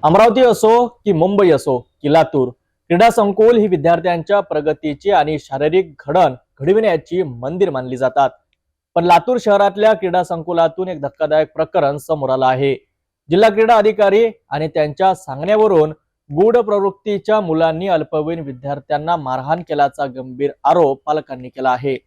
अमरावती असो की मुंबई असो की लातूर, क्रीडा संकुल ही विद्यार्थ्यांच्या प्रगतीची आणि शारीरिक घडविण्याची मंदिर मानली जातात. पण लातूर शहरातल्या क्रीडा संकुलातून एक धक्कादायक प्रकरण समोर आलं आहे. जिल्हा क्रीडा अधिकारी आणि त्यांच्या सांगण्यावरून गूढ प्रवृत्तीच्या मुलांनी अल्पवयीन विद्यार्थ्यांना मारहाण केल्याचा गंभीर आरोप पालकांनी केला आहे.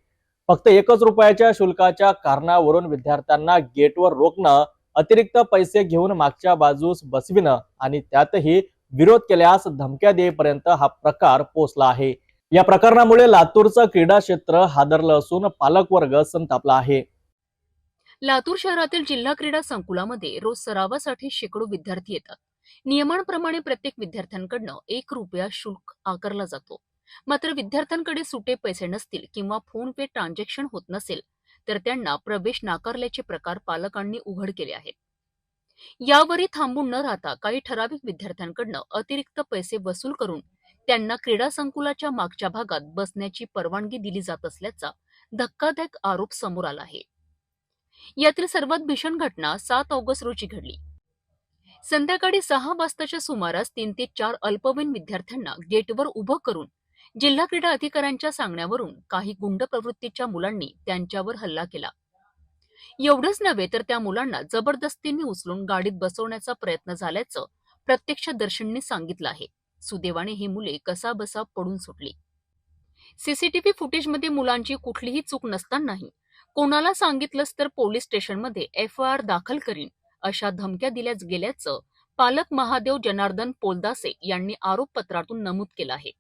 फक्त 1 रुपयाच्या शुल्काच्या कारणावरून विद्यार्थ्यांना गेटवर रोखणं, अतिरिक्त पैसे घेऊन मागच्या बाजूस बसविणं आणि त्यातही विरोध केल्यास धमक्या देईपर्यंत हा प्रकार पोहोचला आहे. या प्रकरणामुळे लातूरचं क्रीडा क्षेत्र हादरलं असून पालक वर्ग संतापला आहे. लातूर शहरातील जिल्हा क्रीडा संकुलामध्ये रोज सरावासाठी शेकडो विद्यार्थी येतात. नियमांप्रमाणे प्रत्येक विद्यार्थ्यांकडनं 1 रुपया शुल्क आकारला जातो. मात्र विद्यार्थ्यांकडे सुटे पैसे नसतील किंवा फोन पे ट्रान्झॅक्शन होत नसेल तर त्यांना प्रवेश नाकारल्याचे प्रकार पालकांनी उघड केले आहेत. यावरही थांबून न राहता काही ठराविक विद्यार्थ्यांकडनं अतिरिक्त पैसे वसूल करून त्यांना क्रीडा संकुलाच्या मागच्या भागात बसण्याची परवानगी दिली जात असल्याचा धक्कादायक आरोप समोर आला आहे. यातील सर्वात भीषण घटना 7 ऑगस्ट रोजी घडली. संध्याकाळी 6 वाजताच्या सुमारास 3 ते 4 अल्पवयीन विद्यार्थ्यांना गेटवर उभं करून जिल्हा क्रीडा अधिकाऱ्यांच्या सांगण्यावरून काही गुंड प्रवृत्तीच्या मुलांनी त्यांच्यावर हल्ला केला. एवढंच नव्हे तर त्या मुलांना जबरदस्तीने उचलून गाडीत बसवण्याचा प्रयत्न झाल्याचं प्रत्यक्षदर्शींनी सांगितलं आहे. सुदैवाने ही मुले कसाबसा पडून सुटली. सीसीटीव्ही फुटेजमध्ये मुलांची कुठलीही चूक नसतानाही कोणाला सांगितलंच तर पोलीस स्टेशनमध्ये FIR दाखल करीन अशा धमक्या दिल्या गेल्याचं पालक महादेव जनार्दन पोलदासे यांनी आरोपपत्रातून नमूद केलं आहे.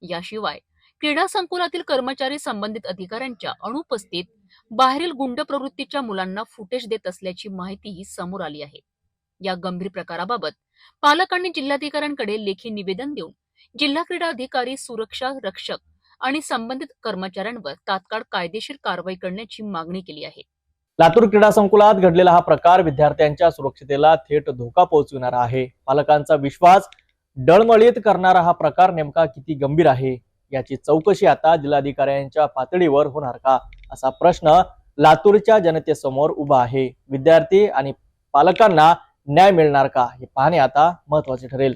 याशिवाय क्रीडा संकुलातील कर्मचारी संबंधित अधिकाऱ्यांच्या अनुपस्थित बाहेरील गुंड प्रवृत्तीच्या मुलांना फुटेज देत असल्याची माहितीही समोर आली आहे. या गंभीर प्रकाराबाबत पालकांनी जिल्हाधिकाऱ्यांकडे लेखी निवेदन देऊन जिल्हा क्रीडा अधिकारी, सुरक्षा रक्षक आणि संबंधित कर्मचाऱ्यांवर तात्काळ कायदेशीर कारवाई करण्याची मागणी केली आहे. लातूर क्रीडा संकुलात घडलेला हा प्रकार विद्यार्थ्यांच्या सुरक्षतेला थेट धोका पोहोचविणारा आहे. पालकांचा विश्वास डळमळीत करणारा हा प्रकार नेमका किती गंभीर आहे याची चौकशी आता जिल्हाधिकाऱ्यांच्या पातळीवर होणार का, असा प्रश्न लातूरच्या जनतेसमोर उभा आहे. विद्यार्थी आणि पालकांना न्याय मिळणार का हे पाहणे आता महत्त्वाचे ठरेल.